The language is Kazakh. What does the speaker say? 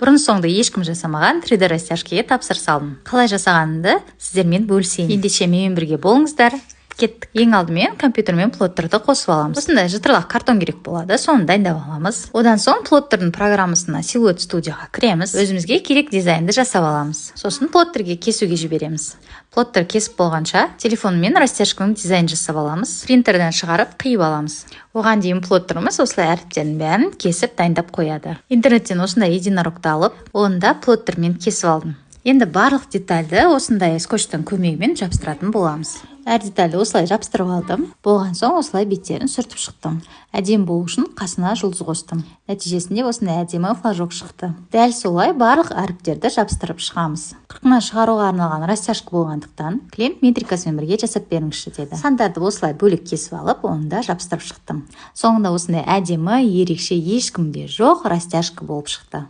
Бұрын соңды ешкім жасамаған 3D растяжкеге тапсырыс алдым. Қалай жасағанымды сіздермен бөлісейін. Ендеше менімен бірге болыңыздар. Кеттік. Ең алдымен компьютермен плоттерді қосып аламыз. Осындай жытырлақ картон керек болады, соны дайындап аламыз. Одан соң плоттердің программасына Silhouette Studioға кіреміз. Өзімізге керек дизайнды жасап аламыз. Сосын плоттерге кесуге жібереміз. Плоттер кесіп болғанша телефонмен растяжканың дизайн жасап аламыз. Принтерден шығарып қиып аламыз. Оған дейін плоттеріміз осылай әріптердің бәрін кесіп дайындап қояды. Интернеттен осындай единорогты алып, оны да плоттермен кесіп алдым. Енді барлық детальді осындай скотчтың көмегімен жабыстыратын боламыз. Әр детальді осылай жабыстырып алдым. Болған соң осылай беттерін сүртіп шықтым. Әдемі болу үшін қасына жұлдыз қостым. Нәтижесінде осындай әдемі флажок шықты. Дәл солай барлық әріптерді жабыстырып шығамыз. Қырқынан шығаруға арналған растяжка болғандықтан клиент метрикасымен бірге жасап беріңізші деді. Сандарды осылай бөлек кесіп алып, оны да жабыстырып шықтым. Соңында осындай әдемі, ерекше, ешкімде жоқ растяжка болып шықты.